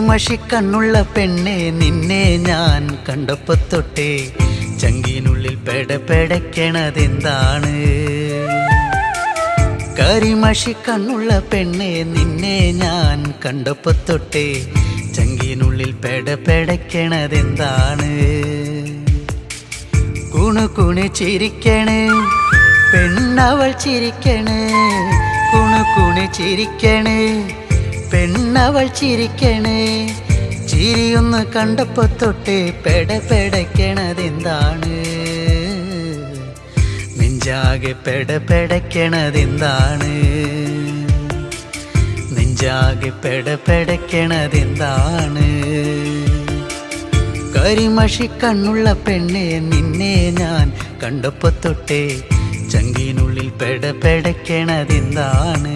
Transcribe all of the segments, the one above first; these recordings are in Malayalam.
കരിമഷിക്കണ്ണുള്ള പെണ്ണെ നിന്നെ ഞാൻ കണ്ടപ്പോ തൊട്ടേ ചങ്കിനുള്ളിൽ പെടപെടക്കണതെന്താണ്? കരിമഷിക്കണ്ണുള്ള പെണ്ണെ നിന്നെ ഞാൻ കണ്ടപ്പോ തൊട്ടേ ചങ്കിനുള്ളിൽ പെടപെടക്കണതെന്താണ്? കുണുകുണു ചിരിക്കണേ പെണ്ണവൾ ചിരിക്കണേ, കുണുകുണു ചിരിക്കണേ പെണ്ണവൾ ചിരിക്കണേ. ചിരിയൊന്ന് കണ്ടപ്പോ തൊട്ടേ പെടപെടക്കണതെന്താണ്? നെഞ്ചാകെ പെടപെടക്കണതെന്താണ്? നെഞ്ചാകെ പെടപെടക്കണതെന്താണ്? കരിമഷിക്കണ്ണുള്ള പെണ്ണെ നിന്നെ ഞാൻ കണ്ടപ്പോ തൊട്ടേ ചങ്കിനുള്ളിൽ പെടപെടക്കണതെന്താണ്?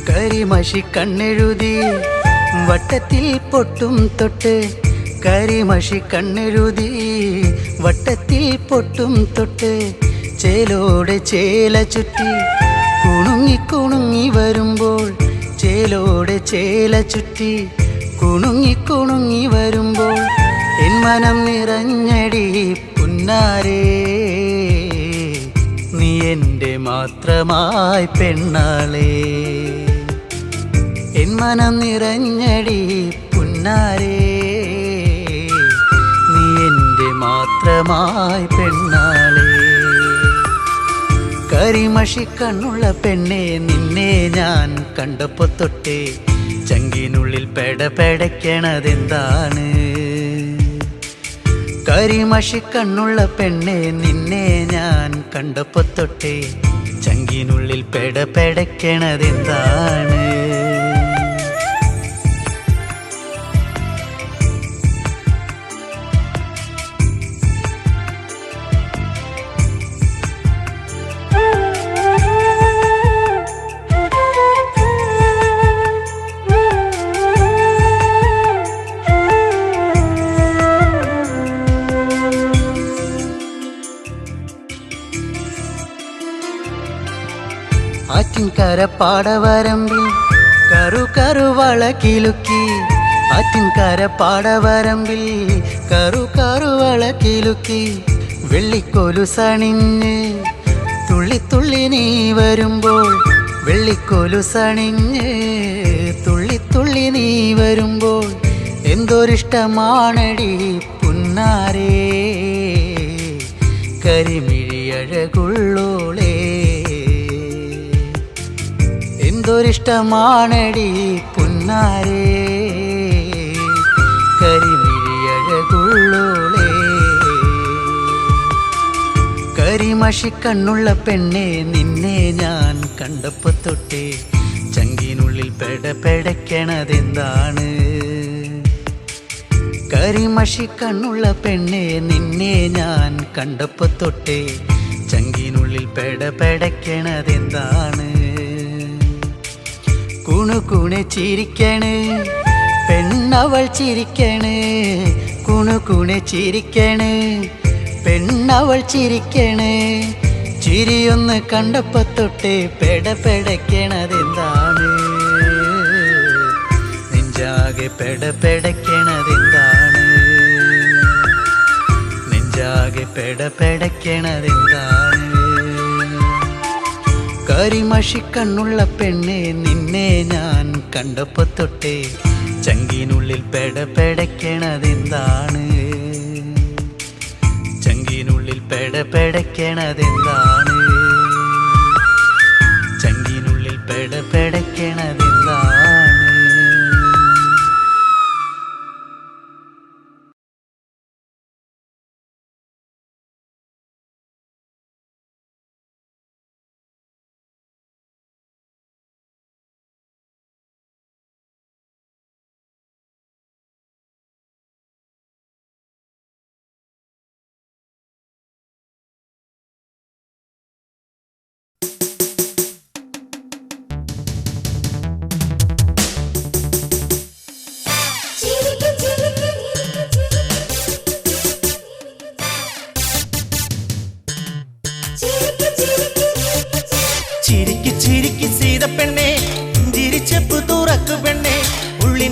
കരിമഷിക്കണ്ണെഴുതി വട്ടത്തിൽ പൊട്ടും തൊട്ട്, കരിമഷിക്കണ്ണെഴുതി വട്ടത്തിൽ പൊട്ടും തൊട്ട്, ചേലോടെ ചേല ചുറ്റി കുണുങ്ങി കുണുങ്ങി വരുമ്പോൾ, ചേലോടെ ചേല ചുറ്റി കുണുങ്ങി കുണുങ്ങി വരുമ്പോൾ എൻ മനം നിറഞ്ഞടി പുന്നാരേ, നീ എൻ്റെ മാത്രമായി പെണ്ണാളേ. എൻ മനം നിറഞ്ഞടി പുന്നാരേ, നീ എൻ്റെ മാത്രമായി പെണ്ണാളേ. കരിമഷിക്കണ്ണുള്ള പെണ്ണെ നിന്നെ ഞാൻ കണ്ടപ്പോ തൊട്ടേ ചങ്കിനുള്ളിൽ പെടപെടക്കണതെന്താണ്? കരിമഷിക്കണ്ണുള്ള പെണ്ണെ നിന്നെ ഞാൻ കണ്ടപ്പോ തൊട്ടേ ചങ്കിനുള്ളിൽ പെടപെടക്കണതെന്താണ്? ആറ്റിൻകര പാടവരമ്പിൽ കറു കറുവള കിലുക്കി, ആറ്റിൻകര പാടവരമ്പിൽ കറു കറുവള കിലുക്കി, വെള്ളിക്കൊലുസണിഞ്ഞ് തുള്ളി തുള്ളി നീ വരുമ്പോൾ, വെള്ളിക്കൊലുസണിഞ്ഞ് തുള്ളി തുള്ളി നീ വരുമ്പോൾ എന്തൊരിഷ്ടമാണടി പുന്നാരേ, കരിമിഴിയഴകുള്ളോളേ. എന്തൊരിഷ്ടമാണടി പുന്നാരേ, കരിമിഴിയഴകുള്ളോളേ. കരിമഷിക്കണ്ണുള്ള പെണ്ണെ നിന്നെ ഞാൻ കണ്ടപ്പോ തൊട്ടേ ചങ്കിനുള്ളിൽ പെടപെടക്കണതെന്താണ്? കരിമഷിക്കണ്ണുള്ള പെണ്ണെ നിന്നെ ഞാൻ കണ്ടപ്പോ തൊട്ടേ ചങ്കിനുള്ളിൽ പെടപെടക്കണതെന്താണ്? കുണുകുണു ചിരിക്കണേ പെണ്ണവൾ ചിരിക്കണേ, കുണുകുണു ചിരിക്കണേ പെണ്ണവൾ ചിരിക്കണേ. ചിരിയൊന്ന് കണ്ടപ്പോ തൊട്ടേ പെടപെടക്കണതെന്താണ്? നെഞ്ചാകെ പെടപെടക്കണതെന്താണ്? നെഞ്ചാകെ പെടപെടക്കണതെന്താണ്? കരിമഷിക്കണ്ണുള്ള പെണ്ണെ നിന്നെ ഞാൻ കണ്ടപ്പോ തൊട്ടേ ചങ്കിനുള്ളിൽ പെടപെടക്കണതെന്താണ്? ചങ്കിനുള്ളിൽ പെടപെടക്കണതെന്താണ്? ചങ്കിനുള്ളിൽ പെടപെടക്കണതെന്താണ്?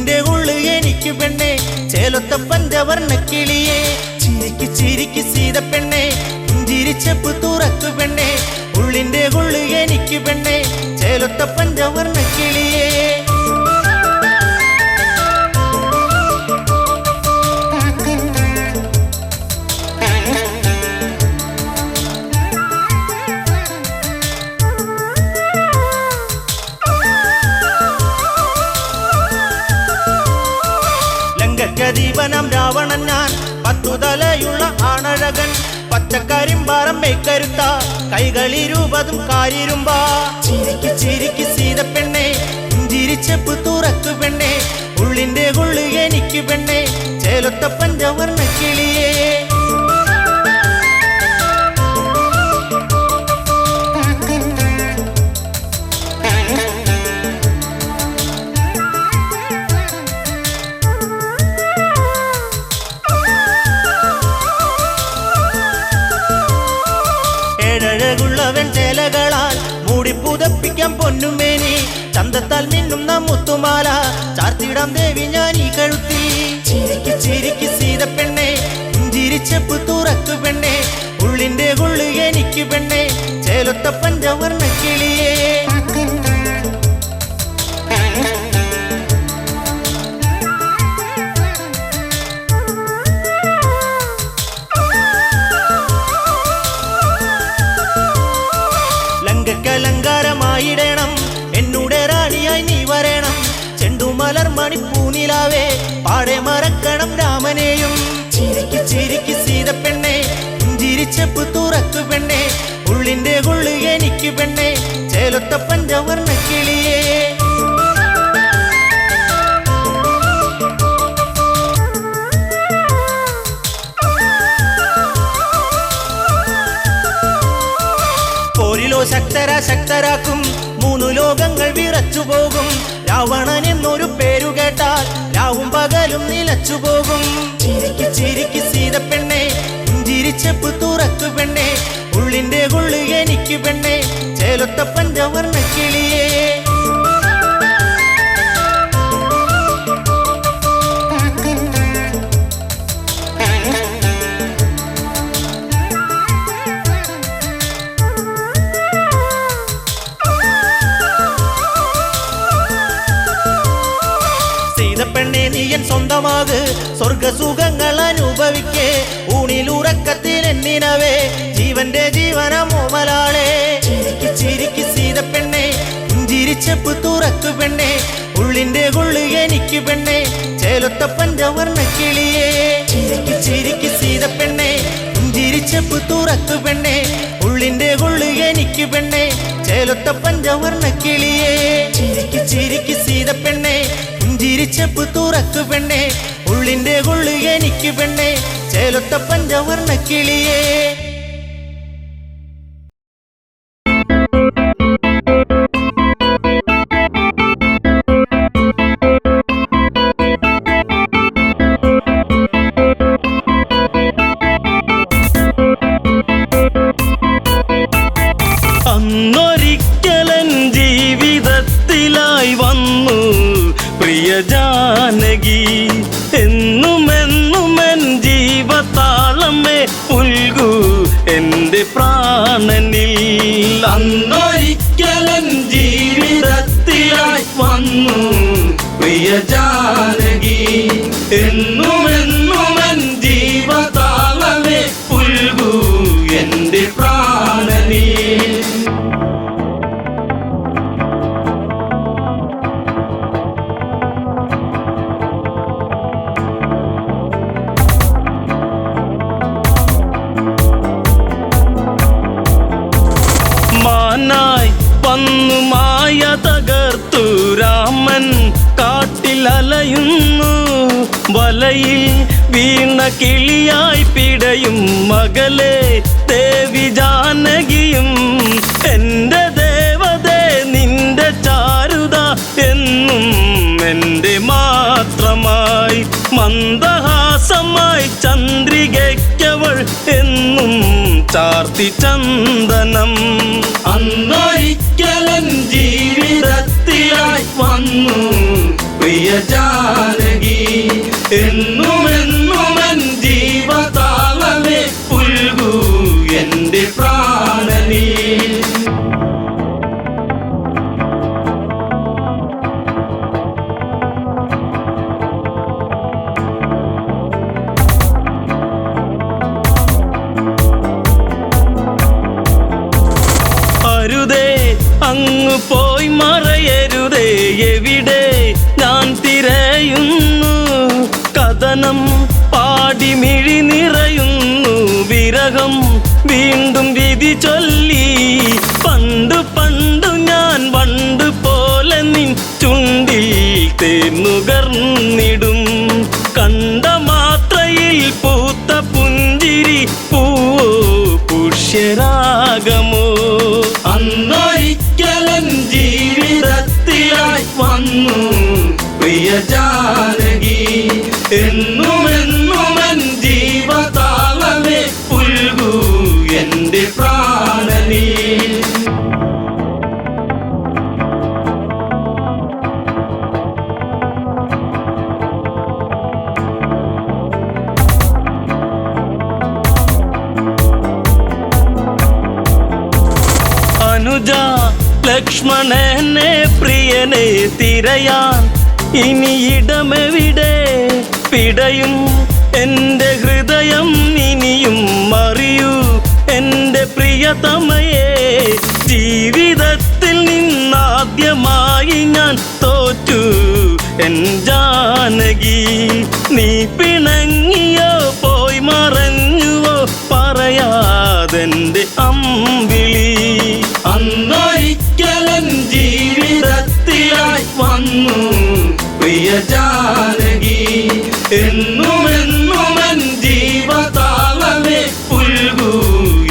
ഉള്ളിന്റെ ഉള്ളു എനിക്ക് പെണ്ണെ ചേലൊത്ത പഞ്ചവർണ്ണ കിളിയെ ചിരിക്ക് ചിരിക്ക് സീത പെണ്ണെ പുഞ്ചിരിച്ചപ്പ് തുറക്കു പെണ്ണെ ഉള്ളിന്റെ ഉള്ളു എനിക്ക് പെണ്ണെ ചേലൊത്ത പഞ്ചവർണ്ണ കിളിയെ ദീപനം രാവണൻ ഞാൻ പത്തുതലയുള്ള ആണഴകൻ പച്ചക്കരിമ്പാറം മേക്കരുത്ത കൈകളിരുപതും കാരിരുമ്പാ ചിരിക്ക് ചിരിക്ക് സീത പെണ്ണെ പുഞ്ചിരിച്ചപ്പ് തുറക്കു പെണ്ണെ ഉള്ളിന്റെ ഉള്ളു എനിക്ക് പെണ്ണെ ചേലൊത്ത പഞ്ചവർണ്ണ കിളിയെ ഏഴഴകുള്ളവൻ ചേലകളാൽ മൂടി പുതപ്പിക്കാൻ പൊന്നുമേനി ചന്തത്താൽ മിന്നുന്ന മുത്തുമാല ചാർത്തിടാം ദേവി ഞാൻ ഈ കഴുത്തി ചിരിക്ക് ചിരിക്ക് സീത പെണ്ണെ പുഞ്ചിരിച്ചപ്പ് തുറക്കു പെണ്ണെ ഉള്ളിന്റെ ഉള്ളു എനിക്ക് പെണ്ണെ ചേലൊത്ത പഞ്ചവർണ്ണ കിളിയെ ലങ്കലങ്കാരമായിടണം എന്നൂടെ റാണിയായി നീ വരണം ചെണ്ടുമലർ മണിപ്പൂനിലാവേ പാടെ മറക്കണം രാമനെയും ചിരിക്ക് ചിരിക്ക് സീത പെണ്ണെ പുഞ്ചിരിച്ചപ്പ് തുറക്കു പെണ്ണെ ഉള്ളിന്റെ ഉള്ളു എനിക്ക് പെണ്ണെ ചേലൊത്ത പഞ്ചവർണ്ണ കിളിയെ ശക്തരാക്കും മൂന്നു ലോകങ്ങൾ വിറച്ചുപോകും രാവണൻ എന്നൊരു പേരു കേട്ടാൽ രാവും പകലും നിലച്ചുപോകും ചിരിക്ക് ചിരിക്ക് സീത പെണ്ണെ പുഞ്ചിരിച്ചപ്പ് തുറക്കു പെണ്ണെ ഉള്ളിന്റെ ഉള്ളു എനിക്ക് പെണ്ണെ ചേലൊത്ത പഞ്ചവർണ്ണ കിളിയെ പെണ്ണെ നീയൻ സ്വന്തമാക് സ്വർഗസുഖങ്ങൾ അനുഭവിക്കേ ഊണിലുറക്കത്തിൽ എന്നിനവേ ജീവന്റെ ജീവനമോമലാളെ ചിരിക്ക് ചിരിക്ക് സീത പെണ്ണെ പുഞ്ചിരിച്ചപ്പ് തുറക്കു പെണ്ണെ ഉള്ളിന്റെ ഉള്ളു എനിക്ക് പെണ്ണെ ചേലൊത്ത പഞ്ചവർണ്ണ കിളിയെ ചിരിക്ക് ചിരിക്ക് സീത പെണ്ണെ പുഞ്ചിരിച്ചപ്പ് തുറക്കു പെണ്ണെ ഉള്ളിന്റെ ഉള്ളു എനിക്ക് പെണ്ണെ ചേലൊത്ത പഞ്ചവർണ്ണ കിളിയെ ചിരിക്ക് ചിരിക്ക് സീത പെണ്ണെ പുഞ്ചിരിച്ചപ്പ് തുറക്കു പെണ്ണെ ഉള്ളിന്റെ ഉള്ളു എനിക്ക് പെണ്ണെ ചേലൊത്ത പഞ്ചവർണ്ണ കിളിയെ അന്നൊരിക്കലൻ ജീവിതത്തിലായി വന്നു പ്രിയ ജാനകി എന്നുമെന്നുമെൻ ജീവതാളമേ പുൽകൂ എൻ്റെ പ്രാണനിൽ അന്നൊരിക്കലൻ ജീവിതത്തിലായി വന്നു പ്രിയ ജാനകി എന്നുമെന്നുമെൻ ജീവതാളമേ പുൽകൂ എൻ്റെ പ്രാണനിൽ വന്നു മായ തകർത്തു രാമൻ കാട്ടിലലയുന്നു വലയിൽ വീണ കിളിയായി പിടയും മകളെ ദേവി ജാനകിയും എൻ്റെ ദേവതേ നിന്റെ ചാരുത എന്നും എൻ്റെ മാത്രമായി മന്ദഹാസമായി ചന്ദ്രികയ്ക്കവൾ എന്നും ചാർത്തി ചന്ദനം അന്നൊരിക്കലൻ ജീവിതത്തിലായി വന്നു പ്രിയ ജാനകി എന്നുമെന്നുമെൻ ജീവതാളമേ പുൽകൂ എൻ്റെ പ്രാണനീ. അരുതേ അങ്ങ് പോയി മറയരുതേ, എവിടെ ഞാൻ തിരയുന്നു, കഥനം പാടി മിഴി നിറയുന്നു, വിരഹം വീണ്ടും വിധി ചൊല്ലി. പണ്ടു പണ്ടു ഞാൻ വണ്ട് പോലെ നിൻ ചുണ്ടിൽ തേന്നുകർന്നിടും, കണ്ട മാത്രയിൽ പൂത്ത പുഞ്ചിരി പൂവോ പുഷ്യരാഗമോ. അന്നൊരിക്കലൻ ജീവിതത്തിലായി വന്നു പ്രിയ ജാനകി എന്നുമെന്നുമെൻ ജീവതാളമേ പുൽകൂ എൻ്റെ പ്രാണനീ. അനുജ ലക്ഷ്മണനെ പ്രിയനെ തിരയാൻ ഇനി ഇടമെവിടെ, പിടയും എൻ്റെ ഹൃദയം ഇനിയും അറിയൂ എൻ്റെ പ്രിയതമയെ. ജീവിതത്തിൽ നിന്നാദ്യമായി ഞാൻ തോറ്റു എൻ ജാനകി, നീ പിണങ്ങിയോ പോയി മറഞ്ഞുവോ പറയാതെൻ്റെ അമ്പിളി. അന്നൊരിക്കലൻ ജീവിതത്തിലായി വന്നു പ്രിയ ജാനകി എന്നുമെന്നുമെൻ ജീവതാളമേ പുൽകൂ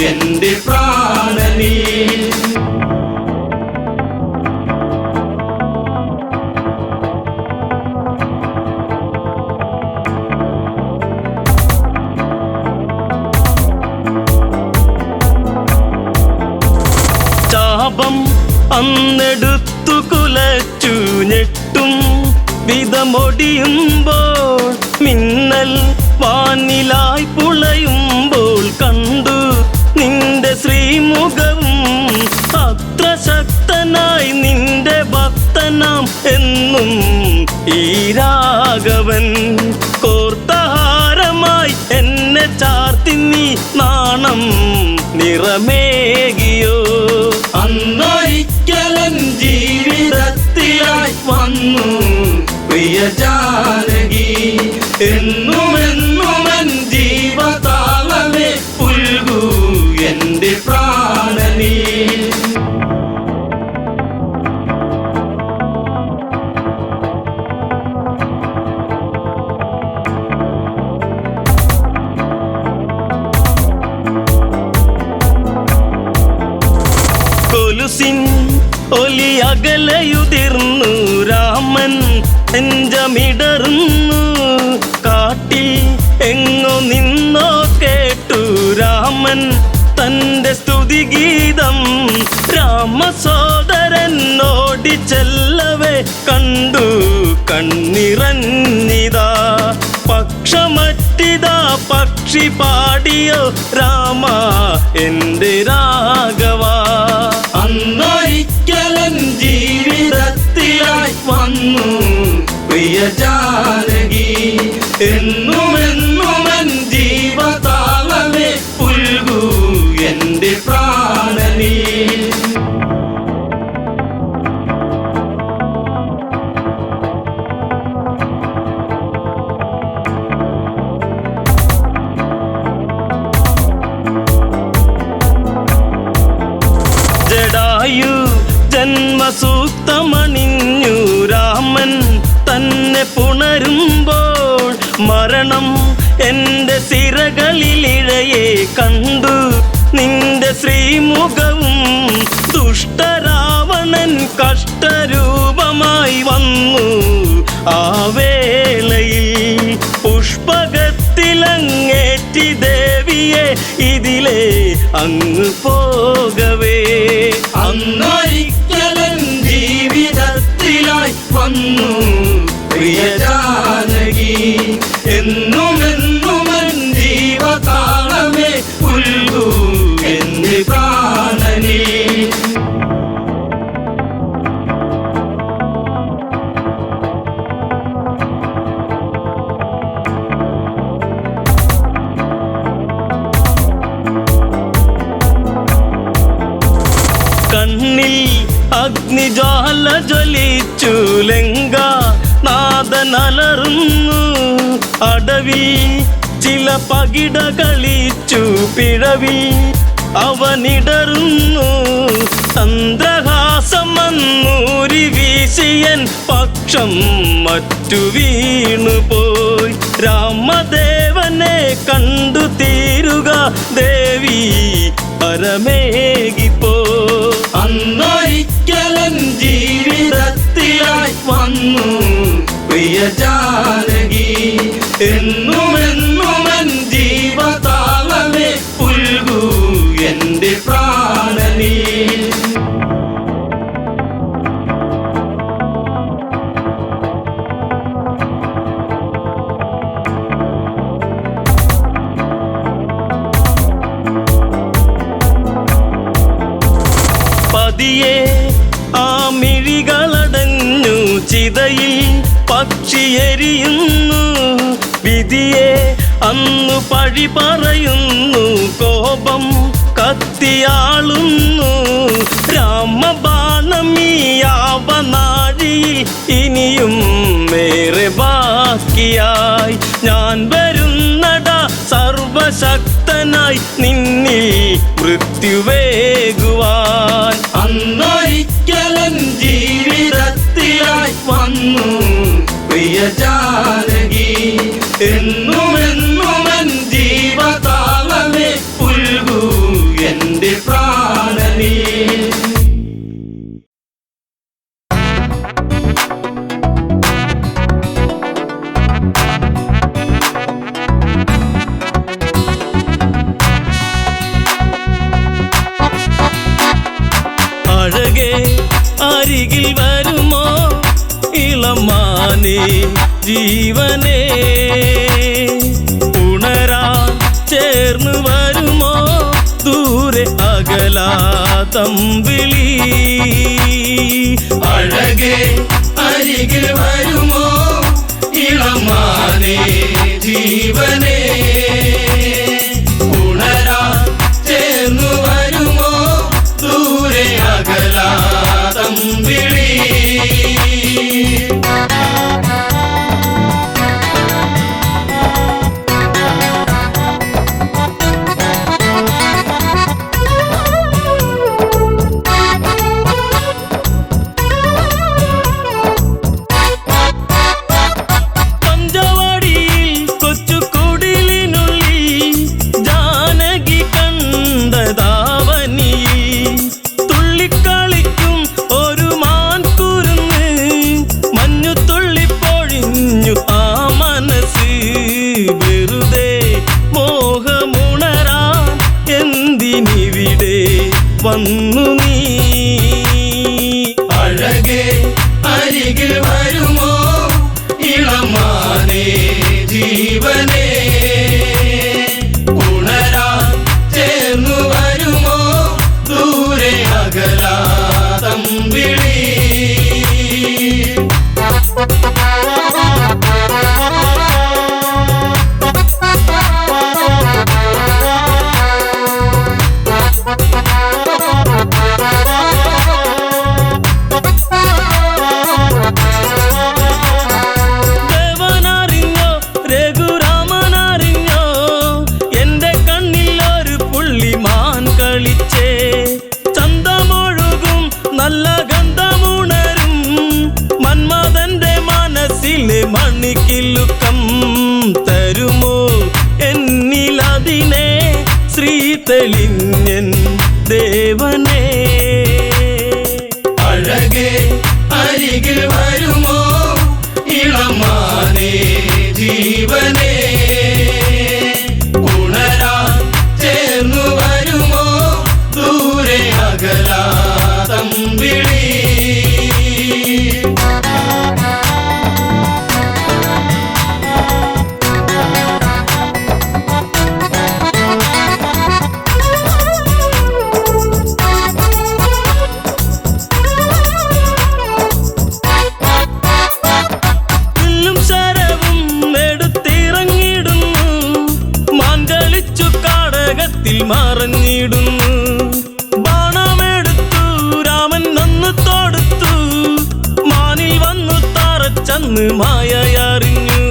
എൻ്റെ പ്രാണനീ. ചാപം അന്നെടുത്തു കുലച്ചു ഞെട്ടും വിധമൊടിയുമ്പോൾ, മിന്നൽ വാനിലായി പുളയുമ്പോൾ കണ്ടു നിന്റെ ശ്രീമുഖവും. അത്ര ശക്തനായി നിന്റെ ഭക്തനാം എന്നും ഈ രാഘവൻ, കോർത്തഹാരമായി എന്നെ ചാർത്തി നീ നാണം നിറമേകിയോ. അന്നൊരിക്കലൻ ജീവിതത്തിലായി വന്നു പ്രിയ ജാനകി എന്നുമെന്നുമെൻ ജീവതാളമേ പുൽകൂ എൻ്റെ പ്രാണനീ. കൊലുസിൻ ഒലി അകലയുതിർന്നു, രാമൻ നെഞ്ചമിടറുന്നു, കാട്ടിൽ എങ്ങോ നിന്നോ കേട്ടു രാമൻ തൻ്റെ സ്തുതിഗീതം. രാമസോദരൻ ഓടിച്ചെല്ലവേ കണ്ടു കണ്ണിറഞ്ഞിതാ, പക്ഷമറ്റിതാ പക്ഷി പാടിയോ രാമ എൻ്റെ രാഘവ. അന്നൊരിക്കലൻ ജീവിതത്തിലായി വന്നു പ്രിയ ജാനകി എന്നുമെന്നുമെൻ ജീവതാളമേ പുൽകൂ എൻ്റെ പ്രാണനീ. ജടായു ജന്മസൂക്തമണിഞ്ഞു രാമൻ തന്നെ പുണരുമ്പോൾ, മരണം എൻ്റെ സിരകളിലിഴയെ കണ്ടു നിന്റെ ശ്രീമുഖവും. ദുഷ്ടരാവണൻ കഷ്ടരൂപമായി വന്നു ആ വേളയിൽ, പുഷ്പകത്തിലങ്ങേറ്റി ദേവിയെ ഇതിലെ അങ്ങ് പോകവേ. അന്നൊരിക്കലൻ ജീവിതത്തിലായി വന്നു പ്രിയ ജാനകി എന്നുമെന്നുമെൻ ജീവതാളമേ പുൽകൂ എന്റെ പ്രാണനേ. കണ്ണിൽ അഗ്നിജ്വാല ജ്വലിച്ചു ലങ്ക നാദനലറുന്നു അടവി ചില പകിട കളിച്ചു പിഴവി അവനിടറുന്നു ചന്ദ്രഹാസം മന്നൂരി വീശിയൻ പക്ഷം മറ്റു വീണുപോയി രാമദേവനെ കണ്ടു തീരുക ദേവി പരമേകിപ്പോ അന്നൊരിക്കലൻ ജീവിതത്തിലായി വന്നു പ്രിയ ജാനകി എന്നുമെന്നുമെൻ ജീവതാളമേ പുൽകൂ എന്റെ പ്രാണനേ. പതിയെ ആ മിഴികളടഞ്ഞു ചിതയിൽ പക്ഷിയെരിയുന്നു വിധിയെ അന്നു പഴി പറയുന്നു കോപം കത്തിയാളുന്നു രാമബാണമീയാവനാഴിയിൽ ഇനിയും മേറെ ബാക്കിയായി ഞാൻ വരുന്നട സർവശക്തനായി നിന്നിൽ മൃത്യുവേകുവാൻ അന്നൊരിക്കലൻ ജീവിതത്തിലായി വന്നു പ്രിയ ജാനകി എന്നുമെന്നുമെൻ ജീവതാളമേ പുൽകൂ എന്റെ പ്രാണനേ. അഴകേ അരികിൽ വരുമോ ഇളമാനേ ജീവനേ ഉണരാൻ ചേർന്ന് വരുമോ ദൂരെ അകലാതമ്പിളി അഴകേ അരികിൽ വരുമോ ഇളമാനേ ജീവനേ ഉണരാൻ ചേർന്ന് വരുമോ ദൂരെ അകലാതമ്പിളി വന്നു നീ അഴകേ അരികിൽ വരുമോ ഇളമാനേ ജീവനേ ഉണരാൻ ചേർന്നു വരുമോ ദൂരെ അകലാതമ്പിളി നല്ല ഗന്ധമുണരും മന്മഥന്റെ മനസ്സിലെ മണിക്കിലുക്കം തരുമോ എന്നിലതിനെ ശ്രീ തെളിഞ്ഞൻ ദേവനേ അഴകേ അരികിൽ വരുമോ ഇളമാനേ ജീവനേ ഉണരാൻ ചേർന്നു വരുമോ ദൂരെ അകലാതമ്പിളി കാട്ടിൽ മറഞ്ഞിടുന്നു. ബാണമെടുത്തു രാമൻ ഒന്ന് തൊടുത്തു, മാനിൽ വന്നു തറച്ചന്ന് മായയറിഞ്ഞു.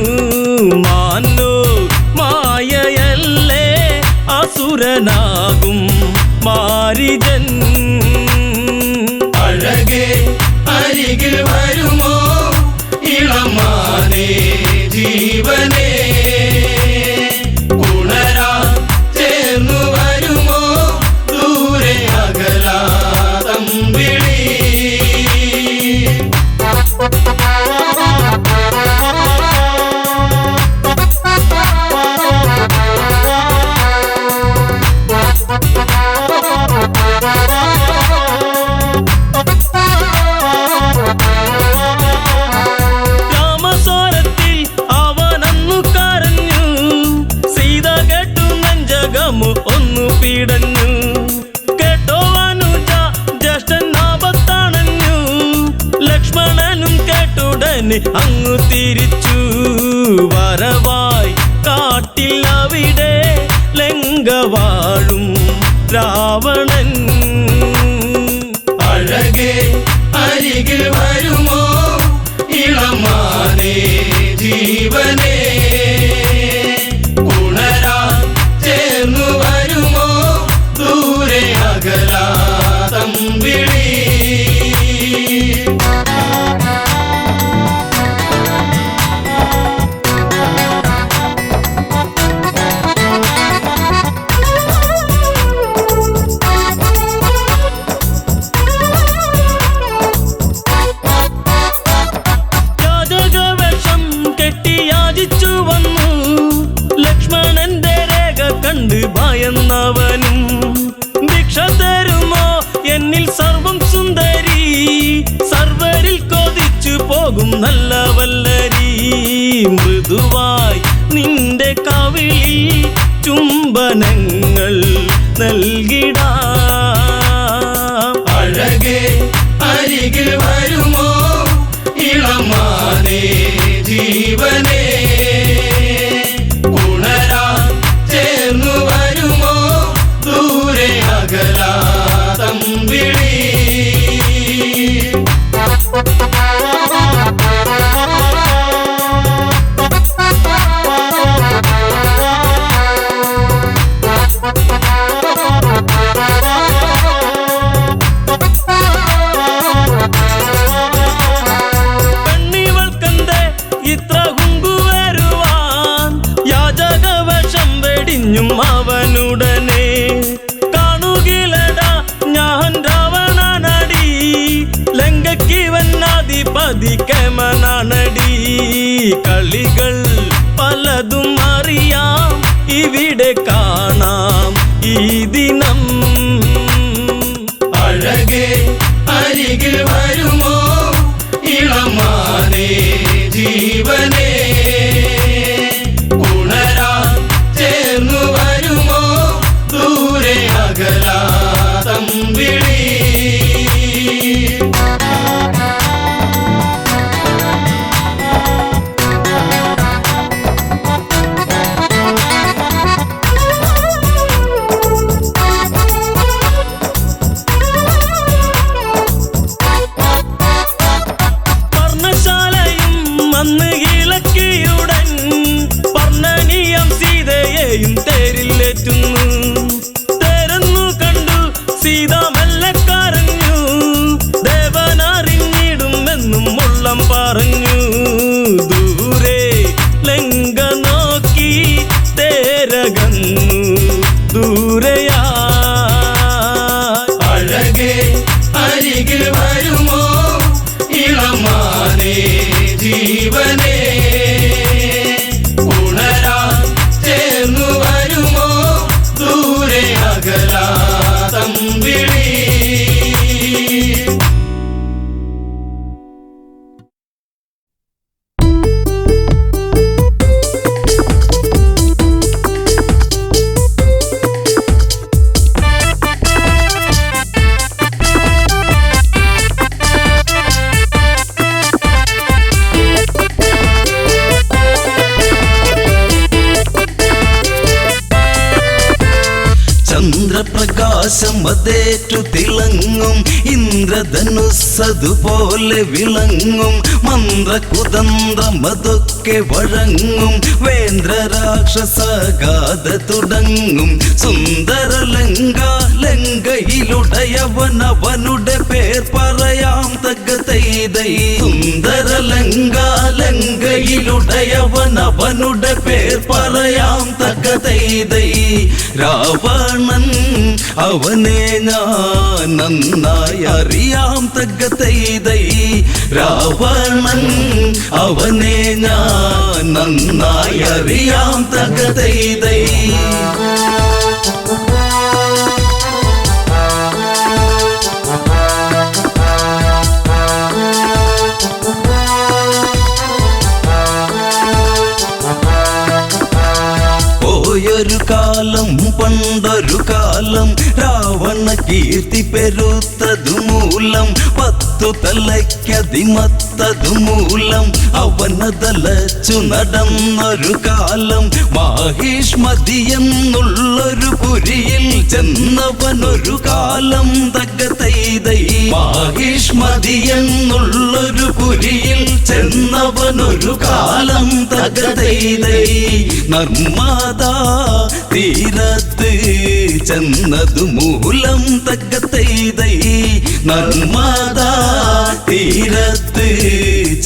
മാനോ മായയല്ലേ അസുരനാകും മാരിജൻ. അഴകേ അരികിൽ വരുമോ ഇളമാനേ ജീവനേ, ഉണരാ ചേർന്നു വരുമോ ദൂരെ അകലാതം വിളി. ഒന്നു പീടഞ്ഞു. കേട്ടോ അനുജ ജ്യേഷ്ഠൻ ആപത്താണഞ്ഞു. ലക്ഷ്മണനും കേട്ടുടനെ അങ്ങു തിരിച്ചു. വരവായി കാട്ടിൽ അവിടെ ലങ്ക വാഴും രാവണൻ. അഴകേ അരികിൽ വരുമോ ഇളമാനേ ജീവനേ, ഉണരാ ചേർന്നു വരുമോ ദൂരെ അകലാതം വിളി. യാചകവേഷം കെട്ടി യാചിച്ചു വന്നു. ലക്ഷ്മണന്റെ രേഖ കണ്ട് ഭയന്നവനും, ഭിക്ഷ തരുമോ എന്നിൽ സർവം സുന്ദരി, സർവരിൽ കൊതിച്ചു പോകും നല്ല വല്ലരി. മൃദുവായി നിന്റെ കവിളിൽ ചുംബനങ്ങൾ നൽകിടാം. അഴകേ അരികിൽ വരുമോ ഇളമാനേ ജീവനേ, ഉണരാ ചേർന്നു വരുമോ ദൂരെ അകലാതം വിളി. പെണ്ണിവൾക്കെന്തേ ഇത്ര കുങ്കുവരുവാൻ, യാചകവേഷം വെടിഞ്ഞും അവനുടനെ. കാണുകിലടാ ഞാൻ രാവണനടി, ലങ്കയ്ക്കിവനാധിപതി കേമനാണടി. കളികൾ പലതും അറിയാം ഇവിടെ കാണാം ഈ ദിനം. അഴകേ അരികിൽ വരുമോ ഇളമാനേ ജീവനേ, ഉണരാ ചേർന്നു വരുമോ ദൂരെ അകലാതം വിളി. അന്ന് ഇളക്കിയുടൻ പർണനീയം സീതയെയും തേരിലേറ്റുന്നു. തേരെന്നു കണ്ടു സീത മെല്ലെ കരഞ്ഞു, ദേവനറിഞ്ഞിടുമെന്നും ഉള്ളം പറഞ്ഞു. ദൂരെ ലങ്ക നോക്കി തേരകന്നു ദൂരയാ. അഴകേ അരികിൽ വരുമോ ഇളമാനേ ജീവനേ, ഉണരാ ചേർന്നു വരുമോ ദൂരെ അകലാതം വിളി. ചന്ദ്രപ്രകാശം അതേറ്റു തിളങ്ങും ഇന്ദ്രധനുസ്സതുപോലെ വിളങ്ങും മന്ത്രകുതന്ത്രം അതൊക്കെ വഴങ്ങും വേന്ദ്രരാക്ഷസഗാഥ തുടങ്ങും സുന്ദരലങ്കാലങ്കയിലുടയവനവനുടെ പേർ പറയാം തകതൈതൈ സുന്ദരലങ്കാലങ്കയിലുടയവനവനുടെ പേർ പറയാം തകതൈതൈ രാവണൻ അവനെ ഞാൻ നന്നായി അറിയാം തകതൈതൈ രാവണൻ അവനെ ഞാൻ നന്നായി അറിയാം തകതൈതൈ ഒരു കാലം പണ്ടൊരു കാലം രാവണ കീർത്തി പെരുത്തതു മൂലം 10 തലയ്ക്കതിമത്തതു മൂലം അവനതലച്ചു നടന്നൊരു കാലം മാഹിഷ്മതി എന്നുള്ളൊരു പുരിയിൽ ചെന്നവനൊരു കാലം തകതൈതൈ മാഹിഷ്മതി എന്നുള്ളൊരു പുരിയിൽ ചെന്നവനൊരു കാലം തകതൈതൈ നർമ്മദാ തീരത്ത് ചെന്നതു മൂലം തകതൈതൈ നർമ്മദാ തീരത്ത്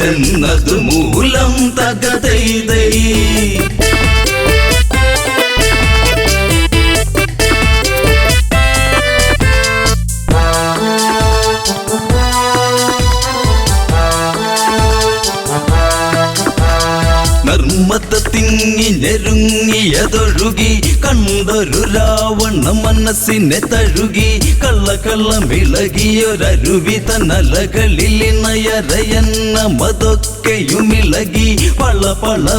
ചെന്നതു മൂലം തകതൈതൈ നർമ്മദ തിങ്ങി ഞെരുങ്ങിയതൊഴുകി കണ്ടൊരു രാവണ മനസ്സിനെ തഴുകി കള്ളമിളകിയൊരരുവി തന്നലകളിൽ നയരയന്നമതൊക്കെയുമിളകി പള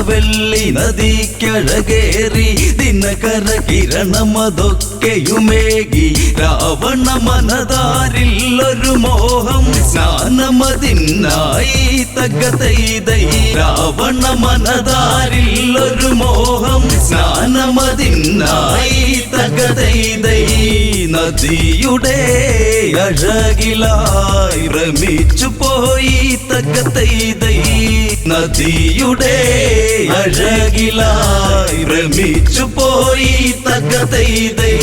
വെള്ളി നദിക്കഴകേറി ദിനകര കിരണമതൊക്കെയുമേകി രാവണ മനതാരിൽ ഒരു മോഹം സ്നാനമതിനായി തകതൈതൈ രാവണ മനതാരിൽ ഒരു മോഹം സ്നാനമതിനായി തകതൈതൈ നദിയുടെ അഴകിലായി ഭ്രമിച്ചു പോയി തകതൈതൈ നദിയുടെ അഴകിലായി ഭ്രമിച്ചു പോയി തകതൈതൈ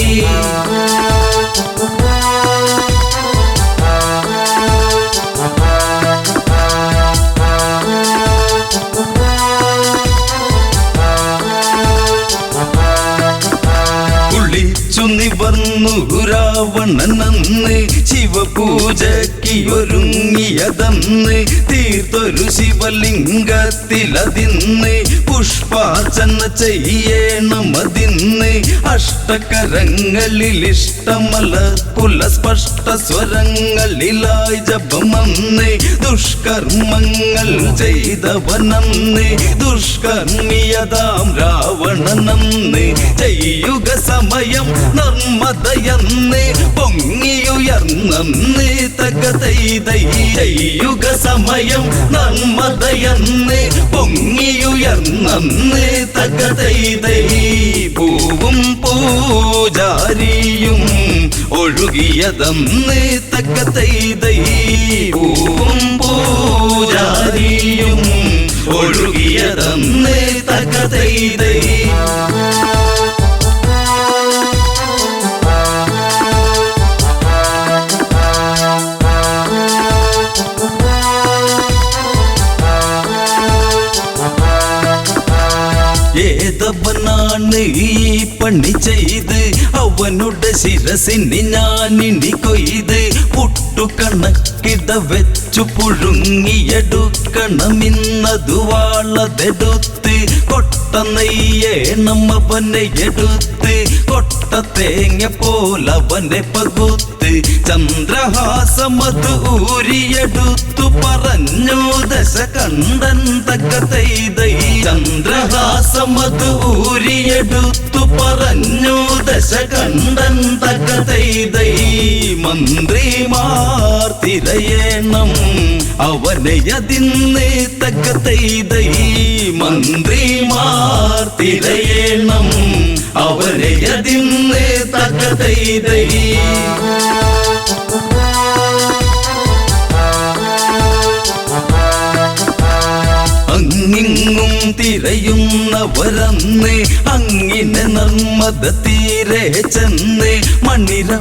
നിവർന്നു രാവണനന്ന് ശിവപൂജയ്ക്കൊരുങ്ങിയതന്ന് തീർത്തൊരു ശിവലിംഗത്തിലതിന്ന് പുഷ്പാർച്ചന ചെയ്യണമതിന്ന് അഷ്ടകരങ്ങളിൽ ഇഷ്ടമല കുലസ്പഷ്ട സ്വരങ്ങളിലായി ജപമന്ന് ദുഷ്കർമ്മങ്ങൾ ചെയ്തവനന്ന് ദുഷ്കർമ്മിയതാം രാവണനന്ന് ചെയ്യുക സമയം നർമ്മദയന്ന് പൊങ്ങിയുയർന്നന്ന് തകതൈതൈ ചെയ്യുക സമയം നർമ്മദയന്ന് പൊങ്ങിയുയർന്നന്ന് തകതൈതൈ പൂവും പൂജാരിയും ഒഴുകിയതന്ന് തകതൈതൈ പൂവും പൂജാരിയും ഒഴുകിയതന്ന് തകതൈതൈ ഏതവനാണ് ഈ പണി ചെയ്ത് അവനുടെ ശിരസിന് ഞാനിനി കൊയ്ത് പുട്ടുകണക്കിട വെച്ചു പുഴുങ്ങിയെടുക്കണമിന്നതു വാളതെടുത്ത് കൊട്ട നെയ്യേണം അവനെ എടുത്ത് കൊട്ട തേങ്ങ പോലവനെ പകുത്ത് ചന്ദ്രഹാസമത് ഊരിയെടുത്തു പറഞ്ഞു ദശകണ്ഠൻ തകതൈതൈ ചന്ദ്രഹാസമത് ഊരിയെടുത്തു പറഞ്ഞു ദശകണ്ഠൻ തകതൈതൈ മന്ത്രിമാർ തിരയണം അവനെ അതിന്ന് തകതൈതൈ മന്ത്രിമാർ തിരയണം അവനെ അതിന്ന് തകതൈതൈ തൈ തൈ അങ്ങിങ്ങും തിരയുന്നവരന്ന് അങ്ങിനെ നർമ്മദ തീരെ ചെന്ന്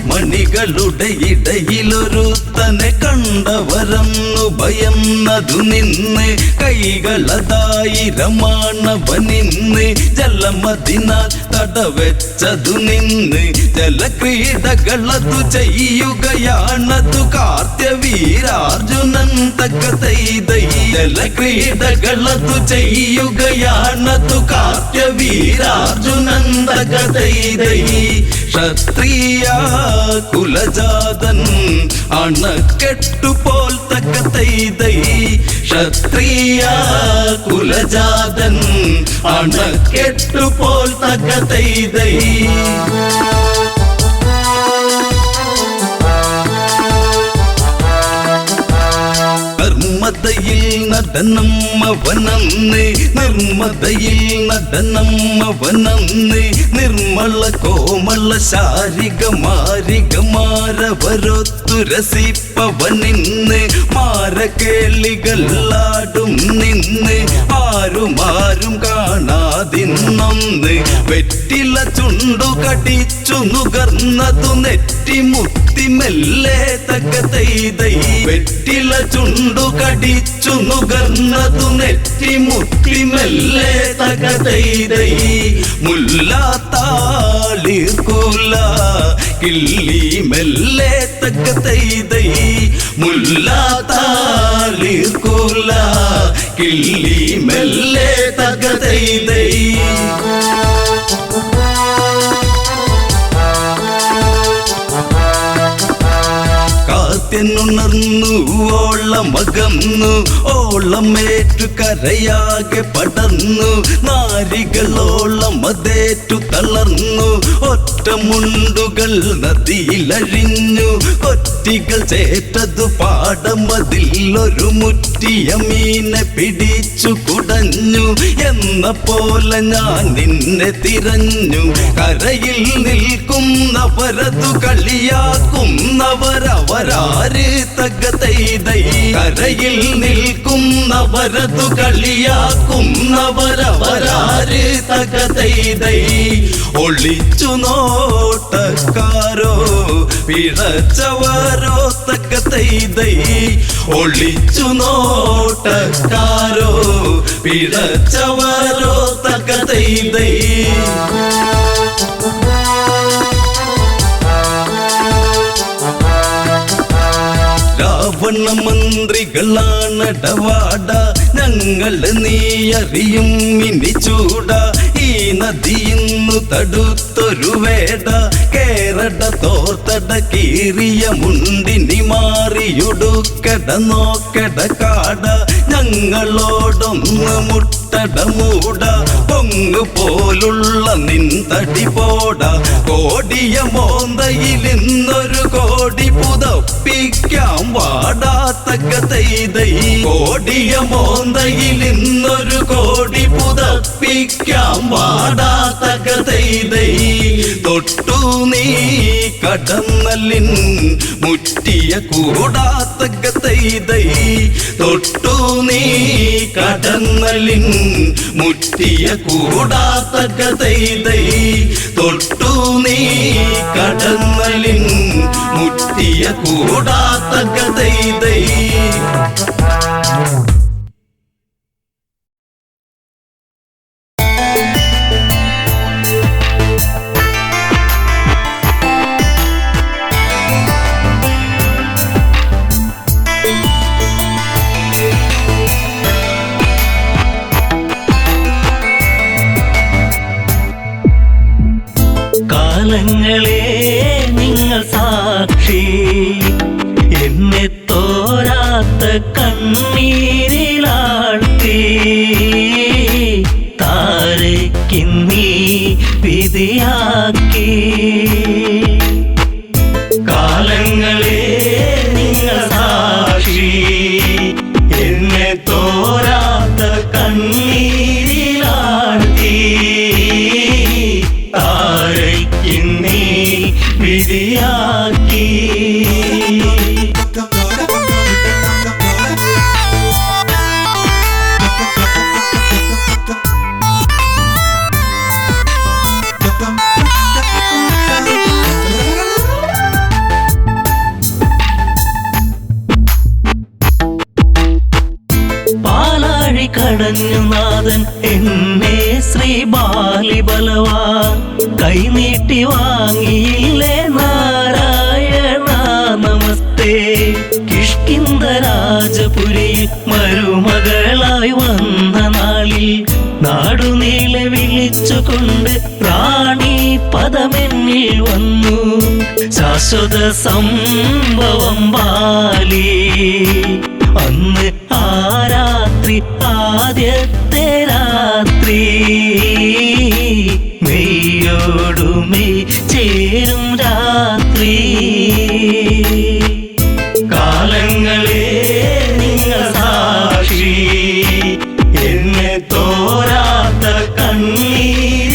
മണികളുടെ ഇടയിലൊരുത്തനെ കണ്ടവരന്നു ഭയന്നതു നിന്ന് കൈകളതായിരമാണവനിന്ന് ജലമതിനാൽ തടവെച്ചതു നിന്ന് ജലക്രീഡകളതു ചെയ്യുകയാണതു കാർത്യവീരാർജുനൻ തക്ക തൈ തൈ ജലക്രീഡകളതു ചെയ്യുകയാണതു കാർത്യവീരാർജുനൻ തക്ക തൈ തൈ ക്ഷത്രിയ കുലജാതൻ അണക്കെട്ടുപോൽ തക്ക തൈ തൈ ക്ഷത്രിയ കുലജാതൻ അണക്കെട്ടുപോൽ തക്ക തൈ തൈ നിർമ്മതയിൽ നടനം അവനന്ന് നിർമ്മതയിൽ നടനം അവനന്ന് നിർമ്മല കോമള ശാരിക മാരികമാരവരൊത്തു രസിപ്പവനിന്ന് മാരകേളികളാടും നിന്ന് ആരും കാണാതിന്നൊന്ന് വെറ്റില ചുണ്ടു കടിച്ചു നുകർന്നതു നെറ്റിമുത്തി മെല്ലെ തക്ക തൈ തൈ വെറ്റില ചുണ്ടു കടിച്ചു നുകർന്നതു നെറ്റിമുത്തി മെല്ലെ തക്ക തൈ തൈ മുല്ലാത്താളിർകൂല കിള്ളി മെല്ലെ തക്ക തൈ തൈ മുല്ലാത്താളിർകൂല കിള്ളി മെല്ലെ തക്ക തൈ തൈ കാത്യനുണർന്നു ഓളമകന്നു ഓളമേറ്റു കരയാകെ പടർന്നു നാരികളോളം അതേറ്റു തളർന്നു ഒറ്റമുണ്ടുകൾ നദിയിലഴിഞ്ഞു കൊറ്റികൾ ചേറ്റതു പാടമതിലൊരു മുറ്റിയ മീനെ പിടിച്ചു കുടഞ്ഞു എന്ന പോലെ ഞാൻ നിന്നെ തിരഞ്ഞു കരയിൽ നിൽക്കുന്നവരതു കളിയാക്കുന്നവരവരാര് തക്ക തൈ തൈ കരയിൽ നിൽക്കുന്നവരതു കളിയാക്കുന്നവരവരാര് തക്ക തൈ തൈ ഒളിച്ചു നോട്ടക്കാരോ പിഴച്ചവരോ തക്ക തൈ തൈ ഒളിച്ചു നോട്ടക്കാരോ പിഴച്ചവരോ തക്ക തൈ തൈ രാവണ മന്ത്രികളാണടവാട ഞങ്ങള് നീ അറിയും ഇനി ചൂട ഈ നദിയിന്നു തടുത്തൊരു വേട കേരട തോർത്തട കീറിയ മുണ്ടിനി മാറിയുടുക്കട നോക്കട കാട ഞങ്ങളോടൊന്ന് മുട്ടട മൂട പൊങ്ങു പോലുള്ള നിൻ തടി പോട കോടിയ മോന്തയിൽ ഇന്നൊരു കോടി പുതപ്പിക്കാം വാടാത്തക്ക തൈ തൈ കോടിയ മോന്തയിൽ ഇന്നൊരു കോടി പുതപ്പിക്കാം വാടാത്തക്ക തൈ തൈ തൊട്ടു നീ കടന്നലിൻ മുറ്റിയ കൂടാത്തക്ക തൈ തൈ തൊട്ടു നീ കടന്നലിൻ മുറ്റിയ കൂടാത്തക്ക തൈ തൈ തൊട്ടു നീ കടന്നലിൻ മുറ്റിയ കൂടാത്തക്ക തൈ തൈ കാലങ്ങളെ നിങ്ങൾ സാക്ഷി എന്നെ തോരാത്ത കണ്ണീരിലാഴ്ത്തി താരയ്ക്കിന്നീ വിധിയാക്കി കാലങ്ങളെ നിങ്ങൾ സാക്ഷി എന്നെ തോരാത്ത കണ്ണീരിലാഴ്ത്തി താരയ്ക്കിന്നീ വിധിയാക്കി. പാലാഴി കടഞ്ഞു നാഥൻ എന്നെ ശ്രീ ബാലിബലവാൻ കൈനീട്ടി വാങ്ങിയില്ലേ നാരായണ നമസ്തേ. കിഷ്കിന്ധ രാജപുരിയിൽ മരുമകളായി വന്ന നാളിൽ നാടുനീളെ വിളിച്ചുകൊണ്ട് റാണി പദമെന്നിൽ വന്നു. ശാശ്വത സംഭവം ബാലി അന്ന് ആ രാത്രി ആദ്യത്തെ രാത്രി മെയ്യോടുമെയ് ചേരും രാത്രി. കാലങ്ങളെ നിങ്ങൾ സാക്ഷി എന്നെ തോരാത്ത കണ്ണീരിലാഴ്ത്തി.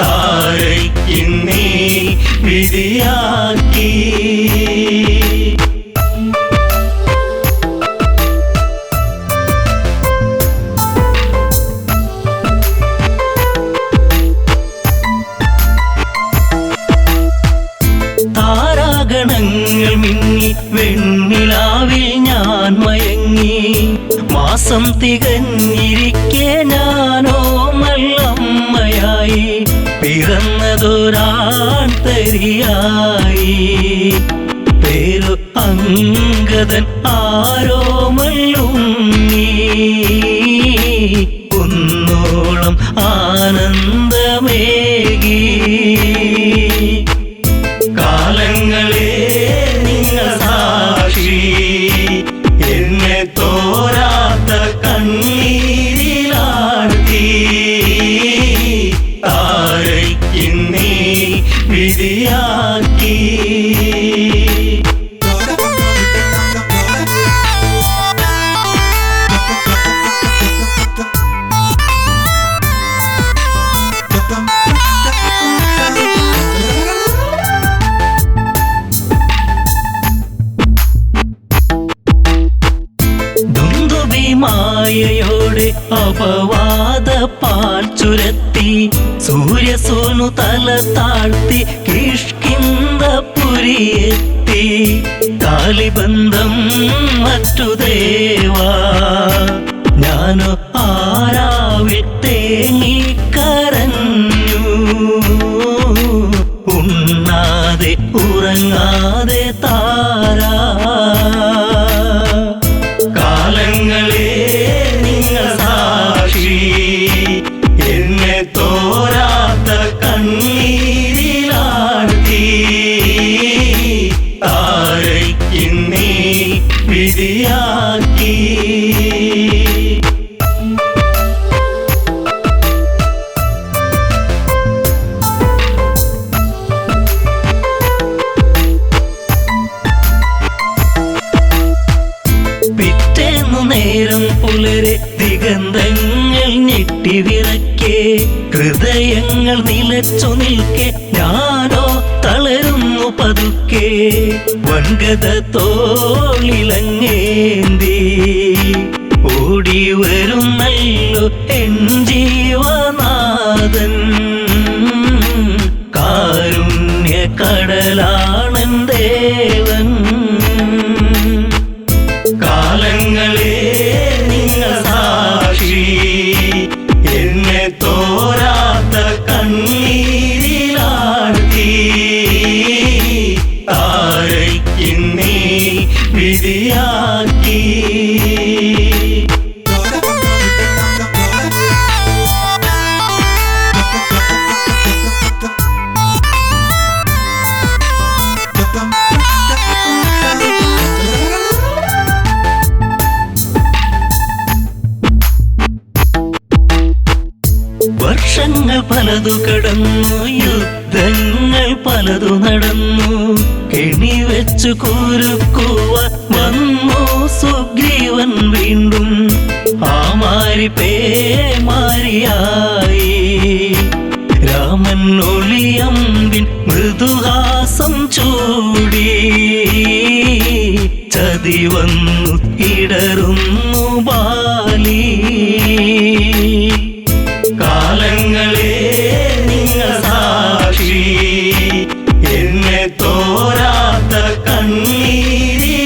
താരയ്ക്കിന്നീ വിധിയാക്കി. താരാഗണങ്ങൾ മിന്നി വെണ്ണിലാവിൽ ഞാൻ മയങ്ങി. മാസം തികഞ്ഞിരിക്കെ ഞാനോ മല്ലമ്മയായി പിറന്നതൊരാൺ തരിയായി. പേരു അങ്കദൻ ആരോ മല്ലുണ്ണി. കുന്നോളം ആനന്ദമേകി. കാലങ്ങളെ നിങ്ങൾ സാക്ഷി എന്നെ തോരാത്ത കണ്ണീരിലാഴ്ത്തി. താരയ്ക്കിന്നീ വിധിയാക്കി. മായയോടെ അപവാദ പാൽ ചുരത്തി. സൂര്യസോനു തല താഴ്ത്തി കിഷ്കിന്ധപുരിയെത്തി. കാലിബന്ധം മറ്റു ദേവാ ഞാനോ ആരാവിൽ തേങ്ങിക്കരഞ്ഞു. ഉണ്ണാതെ ഉറങ്ങാതെ താരാ. കാലങ്ങളെ നിങ്ങൾ സാക്ഷി എന്നെ തോരാത്ത കണ്ണീരിലാഴ്ത്തി. താരയ്ക്കിന്നീ വിധിയാക്കി. നേരം പുലരെ ദിഗന്ധങ്ങൾ ഞെട്ടിവിറക്കെ. ഹൃദയങ്ങൾ നിലച്ചു നിൽക്കെ ഞാനോ തളരുന്നു പതുക്കെ. വൻഗത തോളിലങ്ങേന്തി ഓടി വരുന്നല്ലോ എൻ ജീവനാഥൻ. കാരുണ്യ കടലാണൻ ദേവൻ. കാലങ്ങളെ നിങ്ങൾ സാക്ഷി എന്നെ തോരാത്ത കണ്ണീരിലാഴ്ത്തി. താരയ്ക്കിന്നീ വിധിയാക്കി. വർഷങ്ങൾ പലതു കടന്നു. യുദ്ധങ്ങൾ പലതു നടന്നു. കെണി വെച്ചു കുരുക്കുവാൻ വന്നു സുഗ്രീവൻ വീണ്ടും. ആ മാരി പേമാരിയായി രാമൻ പൊന്നൊളിയമ്പിൻ മൃദുഹാസം ചൂടി ചതി വന്നു ഇടറുന്നു ബാലി. കാലങ്ങളെ നിങ്ങൾ സാക്ഷി, എന്നെ തോരാത്ത കണ്ണീരിലാഴ്ത്തി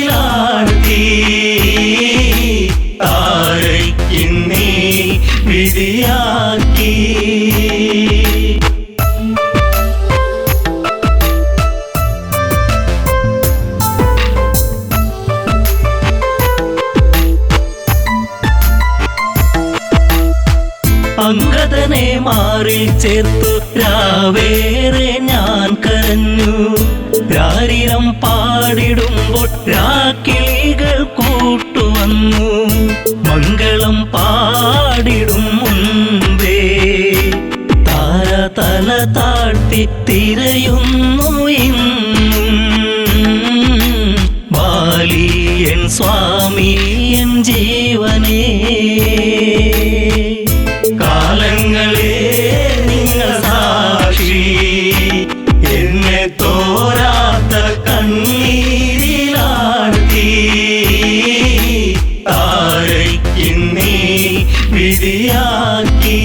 താരയ്ക്കിന്നീ വിധിയാക്കി. അങ്കദനെ മാറിൽ ചേർത്തു രാവേറെ ഞാൻ കരഞ്ഞു. രാരിരം പാടിടുമ്പോൾ രാക്കിളികൾ കൂട്ടുവന്നു. മംഗളം പാടിടും മുൻപേ താര തല താഴ്ത്തി തിരയുന്നു ഇന്നും. ബാലിയൻ സ്വാമി എൻ ജീവനേ. കാലങ്ങളെ നിങ്ങൾ സാക്ഷി, എന്നെ തോരാത്ത കണ്ണീരിലാഴ്ത്തി താരയ്ക്കിന്നീ വിധിയാക്കി.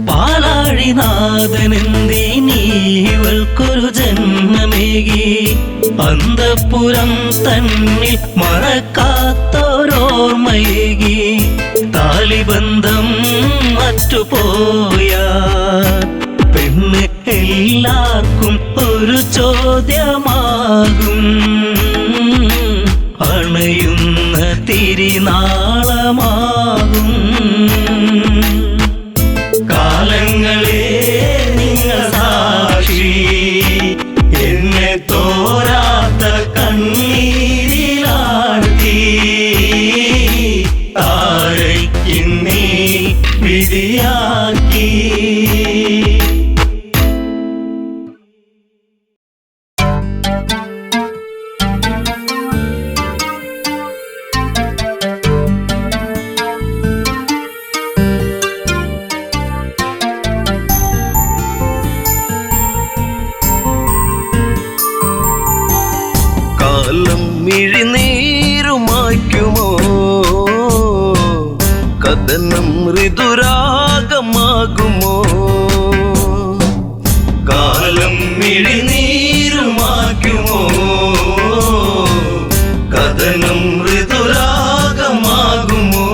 പാലാഴിനാഥനെന്തിനീവൾക്കൊരു ജന്മമേകി. അന്തഃപുരം തന്നിൽ മറക്കാത്തോരോർമ്മയേകി. താലിബന്ധം മറ്റുപോയ പെണ്ണ് എല്ലാവർക്കും ഒരു ചോദ്യമാകും. അണയുന്ന തിരിനാളമാകും. കാലങ്ങളെ നിങ്ങൾ സാക്ഷി, എന്നെ തോരാത്ത കണ്ണീരിലാഴ്ത്തി താരയ്ക്കിന്നീ വിധിയാക്കി. കാലം മിഴിനീരുമായ്ക്കുമോ, കഥനം ഋതുരാഗമാകുമോ. കാലം മിഴിനീരുമായ്ക്കുമോ, കഥനം ഋതുരാഗമാകുമോ.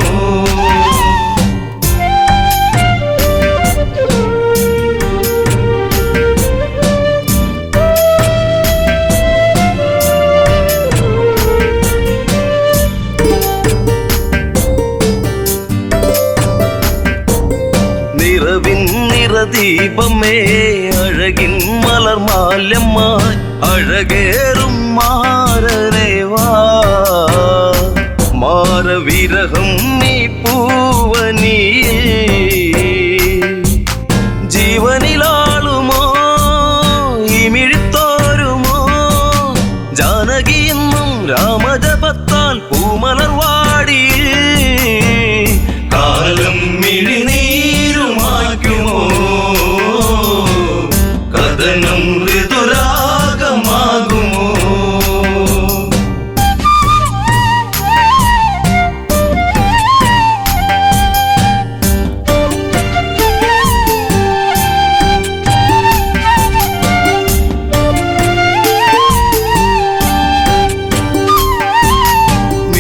ദീപമേ അഴകിൻ മലർമാല്യമായി അഴകേറും മാരരേവാ. മാരവിരഹം നീ പൂവനീ ജീവനിലാളുമോ ഇമിഴിത്തോരുമോ. ജാനകിയെന്നും രാമജപത്താൽ പൂമലർവാടി. കാലം മിഴിനീരുമായ്ക്കുമോ, കഥനം ഋതുരാഗമാകുമോ.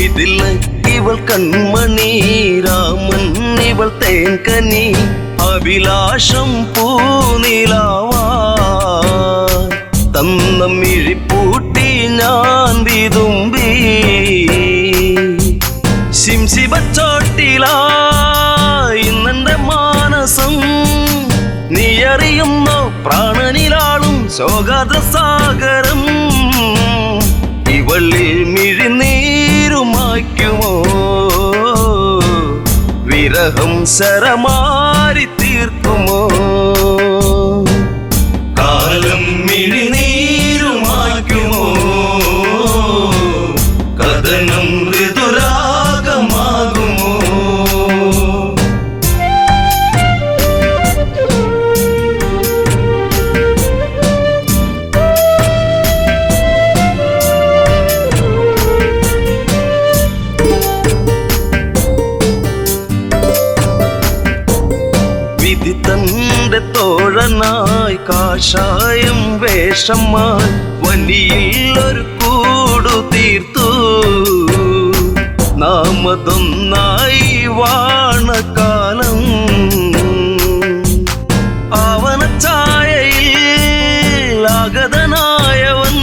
ഇതിൽ ഇവൾ കൺമണി, രാമൻ ഇവൾ തേൻകനി. അഭിലാഷം പൂനിലാവാ തന്ന മിഴിപ്പൂട്ടി ഞാൻ വിതുമ്പി. ശിംശിബച്ചോട്ടിലായി ഇന്നെന്റെ മാനസം. നീ അറിയുന്നോ പ്രാണനിലാളും ശോകാദ്രസാഗരം. ഇവളിൽ മിഴിനീരുമായ്ക്കുമോ, വിരഹ വിരഹം ശരമാരി തീർക്കുമോ കാലം മിഴിനീരുമായ്ക്കുമോ കഥനം ഋതുരാഗമാകുമോ വിധി തന്റെ തോഴനായി കാഷായം വേഷമായി വലിയിൽ ഒരു കൂടു തീർത്തു നാമതൊന്നായി വാണകാലം ആവനച്ചായയിൽ ആഗതനായവൻ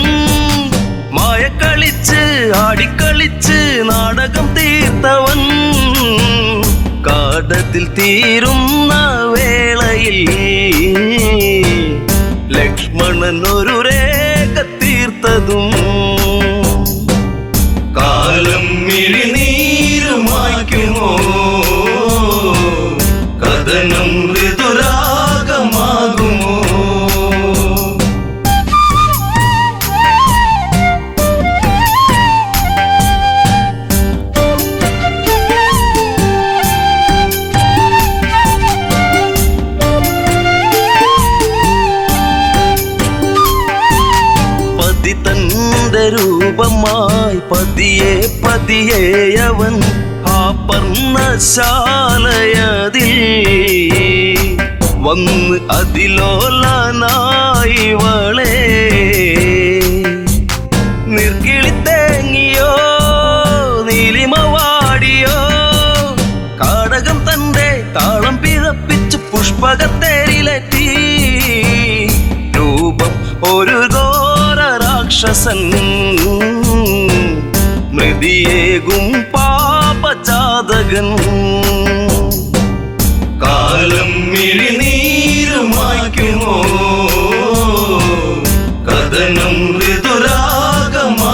മായക്കളിച്ച് ആടിക്കളിച്ച് നാടകം തീർത്തവൻ കാടത്തിൽ തീരുന്ന വേളയിൽ ലക്ഷ്മണൻ ഒരു രേഖ തീർത്തതും കാലം മിഴിനീരുമായ്ക്കുമോ കഥനം ഋതുരാഗമാകുമോ തന്റെ രൂപമായി പതിയെ പതിയെ അവൻ ആ പർണശാലയതിൽ വന്ന് അതിലോലനായി വളേ നിർക്കിളിത്തേങ്ങിയോ നീലിമവാടിയോ കാടകം തന്റെ താളം പിഴപ്പിച്ച് പുഷ്പകത്തേരിലെത്തി രൂപം ഒരു രാക്ഷസൻ മൃതിയേകും പാപജാതകൻ കാലം മിഴിനീരുമായ്ക്കുമോ കഥനം ഋതുരാഗമാകുമോ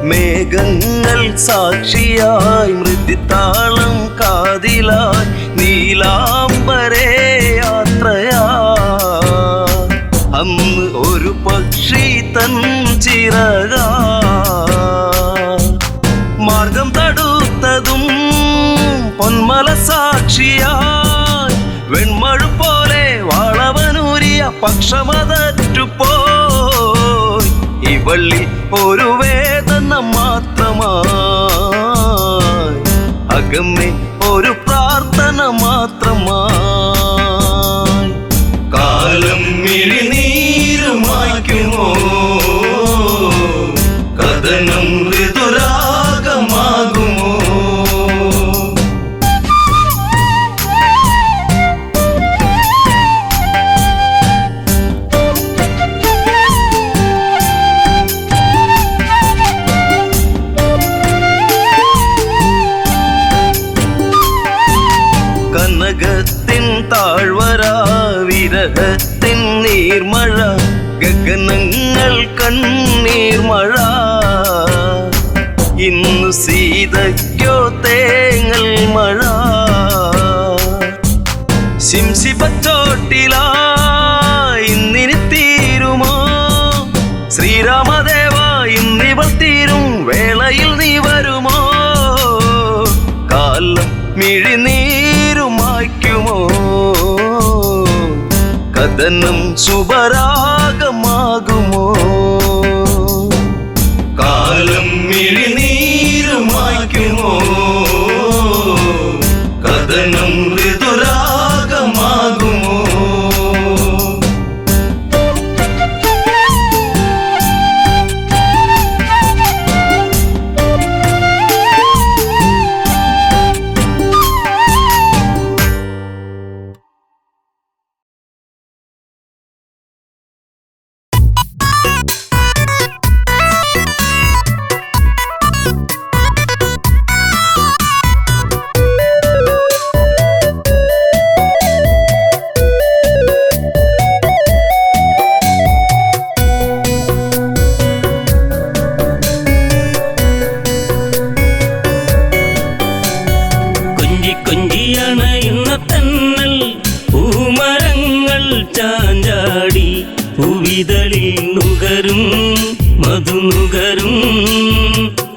മേഘങ്ങൾ സാക്ഷിയായി മൃദുതാളം കാതിലായി നീലാംബരേ യാത്രയാ അന്ന് ഒരു പക്ഷി തൻ ചിറകാ മാർഗം തടുത്തതും പൊന്മല സാക്ഷിയായി വെൺമഴു പോലെ വാളവനൂരിയ പക്ഷമതറ്റുപോയി ഇവളിൽ ഒരു വേദന മാത്രമായി അകമേ ഒരു പ്രാർത്ഥന മാത്രമായി കാലം മിഴിനീരുമായ്ക്കുമോ കഥനം ഋതുരാഗമാകുമോ കനകത്തിൻ താഴ്വര വിരഹത്തിൻ നീർമഴ ഗഗനങ്ങൾ കണ്ണീർമഴ ഇന്നു സീതയ്ക്കോ തേങ്ങൽ മഴ ശിംശിപ്പച്ചോട്ടിലായി ഇന്നിനി തീരുമോ ശ്രീരാമദേവ ഇന്നിവൾ തീരും വേളയിൽ നീ വരുമോ കാലം മിഴിനീരുമായ്ക്കുമോ കഥനം ശുഭരാഗമാകുമോ കാലം മിഴിനീരുമായ്ക്കുമോ കഥനം ഋതുരാഗമാകുമോ നുകരും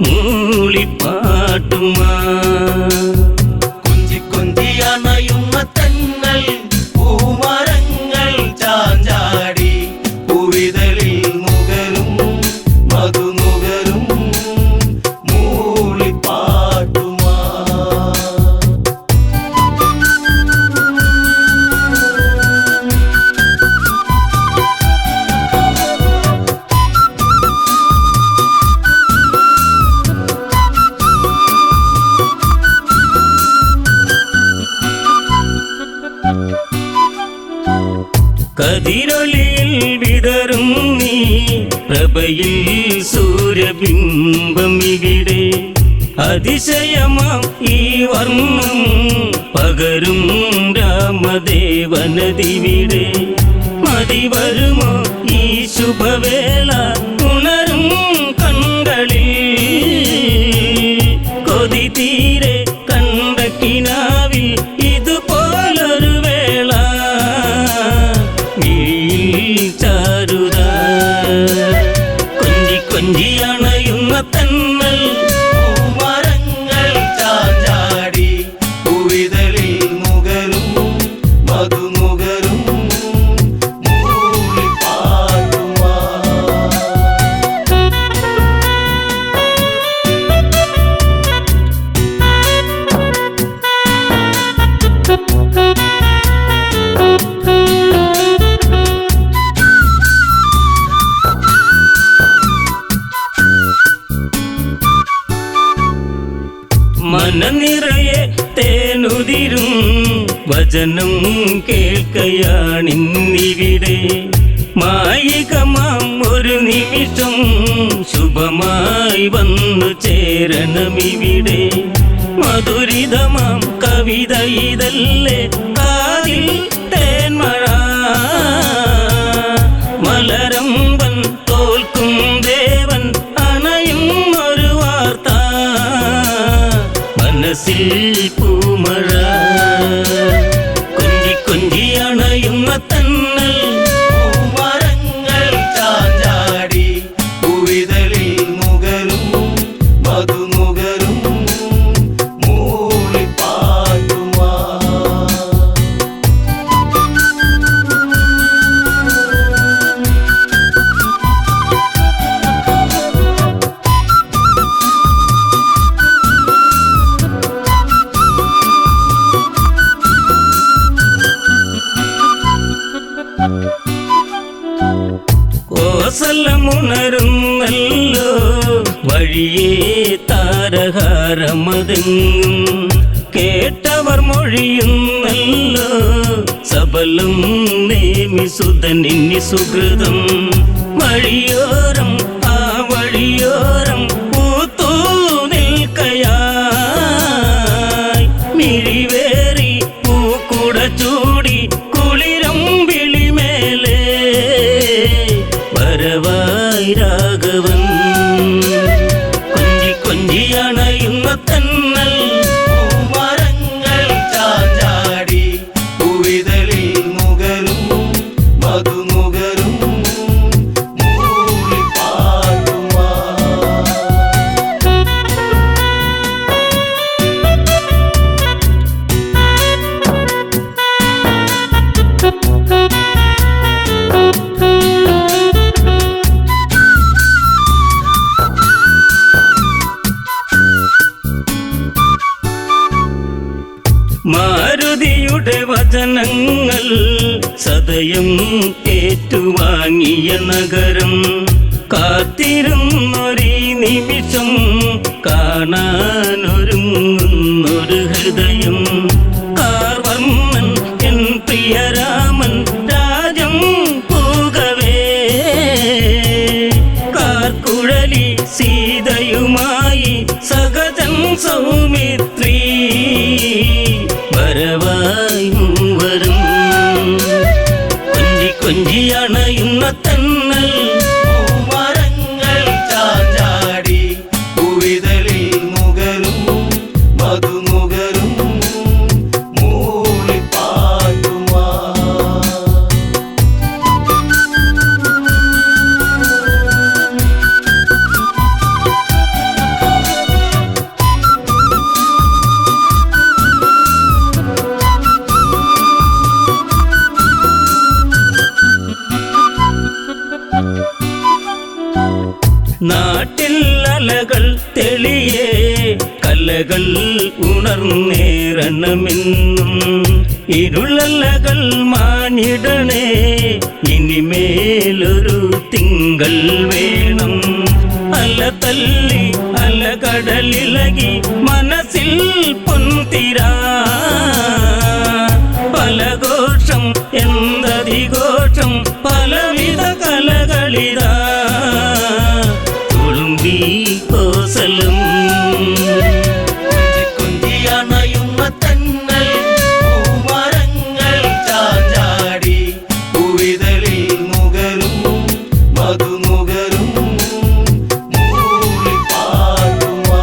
മൂളിപ്പാട്ടുമാ കൊഞ്ചി കൊഞ്ചി അണയുന്ന തെന്നൽ പൂമരങ്ങൾ ചാഞ്ചാടി പൂവിതളിൽ നുകരും മധു നുകരും മൂളിപ്പാട്ടുമാ കതിരൊളിയിൽ വിതറും നീ പ്രഭയിൽ സൂര്യബിംബം ഇവിടെ അതിശയമാം ഈ വർണ്ണം പകരും രാമദേവനദിവിടെ മതി വരുമോ ഈ ശുഭവേള ഉണരും കണ്ണുകളിൽ കൊതി തീരെ കണ്ട കിനാവിൽ ഇതുപോലൊരു വേള ചാരുത കൊഞ്ചി കൊഞ്ചി അണയുന്ന തന്നൽ പൂമരങ്ങൾ ചാഞ്ചാടി പൂവിതളിൽ നുകരും മധു നുകരും മൂളിപ്പാട്ടുമാ മനനിറയെ തേനുതിരും വചനം കേൾക്കയാണിന്നിവിടെ മായികമാം ഒരു നിമിഷം ശുഭമായി വന്നു ചേരണമിവിടെ മധുരിതമാം കവിത ഇതല്ലേ കാതിൽ തേന്മഴ മലരമ്പൻ തോൽക്കും ദേവൻ അണയും ഒരു വാർത്ത മനസ്സിൽ പൂമഴ കൊഞ്ചി കൊഞ്ചി അണയുന്ന തന്നൽ പൂമരങ്ങൾ ചാഞ്ചാടി പൂവിതളിൽ നുകരും മധു നുകരും മൂളിപ്പാട്ടുമാ കോസലമുണരുന്നല്ലോ വഴിയേ താരഹാരമതെങ്ങും കേട്ടവർ മൊഴിയുന്നല്ലോ സബലം നേമിസുതനിന്നി സുഹൃതം വഴിയോരം ആ വഴിയോരം പൂത്തൂ നിൽക്കയായി മിഴിവേറി പൂക്കുട ചൂടി കുളിരം വിളിമേലേ വരവായി രാഘവൻ കൊഞ്ചി കൊഞ്ചി അണയുന്ന തന്നൽ പൂമരങ്ങൾ ചാഞ്ചാടി പൂവിതളിൽ നുകരും മധു നുകരും മൂളിപ്പാട്ടുമാ മാരുതിയുടെ വചനങ്ങൾ സദയം ഏറ്റുവാങ്ങിയ നഗരം കാത്തിരുന്നൊരീ നിമിഷം കാണാനൊരുങ്ങുന്നൊരു ഹൃദയം കാർവർണ്ണൻ എൻ പ്രിയരാമൻ രാജം പൂകവേ കാർക്കുഴലി സീതയുമായി സഹജൻ സൗമിത്രീ വരവായി മൂവരും കൊഞ്ചി കൊഞ്ചി അണയുന്ന തന്നൽ പൂമരങ്ങൾ ചാഞ്ചാടി പൂവിതളിൽ നുകരും മധു നുകരും മൂളിപ്പാട്ടുമാ ഇലകൾ ഉണർന്നേറണമെന്നും ഇരുളലകൾ മാഞ്ഞിടണേ ഇനിമേലൊരു തിങ്കൾ വേണം അല തല്ലി അല കടലിളകി മനസ്സിൽ പൊൻതിരാ പലഘോഷം എന്തതിഘോഷം പലവിധ കലകളിതാ തുളുമ്പി കോസലും കുഞ്ചിയണയുന്ന തന്നൽ പൂമരങ്ങൾ ചാഞ്ചാടി പൂവിതളിൽ നുകരും മധുനുകരും മൂളിപ്പാട്ടുമാ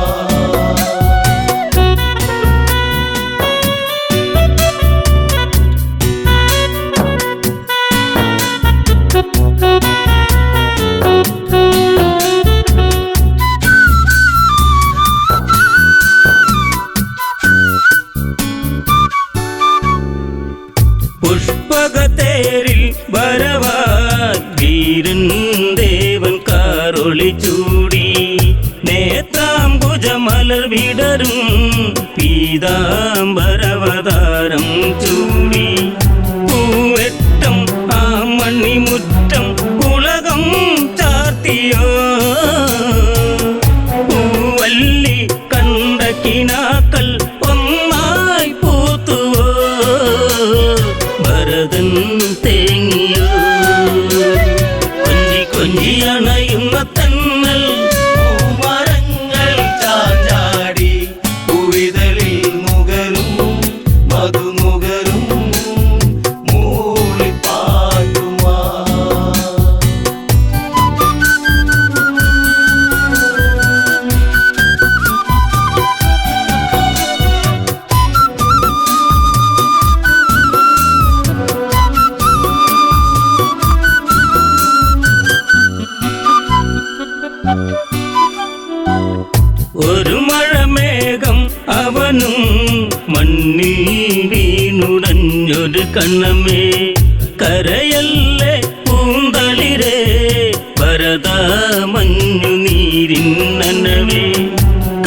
പുഷ്പകത്തേരിൽ വരവായി വീരൻ ദേവൻ കാറൊളി ചൂടി നേത്രാംബുജമലർ വിടരും പീതാംബരവതാരം ചൂടി പൂവെട്ടം ആ മണിമുറ്റം ഉലകം ചാർത്തിയോ പൂവല്ലി കണ്ട കിനാക്കൾ ഒന്നായി പൂത്തുവോ ഭരതൻ തേങ്ങിയോ കൊഞ്ചി കൊഞ്ചി അണയുന്ന തന്നൽ പൂമരങ്ങൾ ചാഞ്ചാടി പൂവിതളിൽ നുകരും മധുനുകരും മൂളിപ്പാട്ടുമാ ഒരു മഴമേഘം അവനും മണ്ണിൽ വീണുടഞ്ഞൊരു കണ്ണമേ കരയല്ലേ പൂന്തളിരേ ഭരത മഞ്ഞു നീരിൻ നനവേ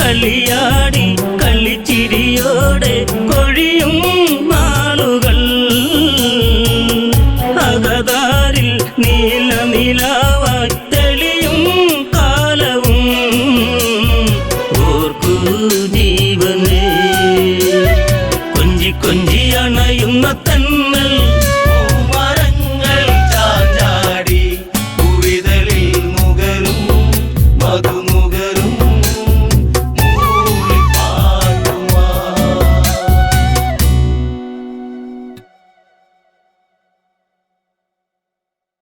കളിയാടി കളിച്ചിരിയോടെ കൊഴിയും നാളുകൾ അകതാരിൽ നീല നിലാവായി തെളിയും കാലവും ഓർക്കൂ ജീവനേ കൊഞ്ചി കൊഞ്ചി അണയുന്ന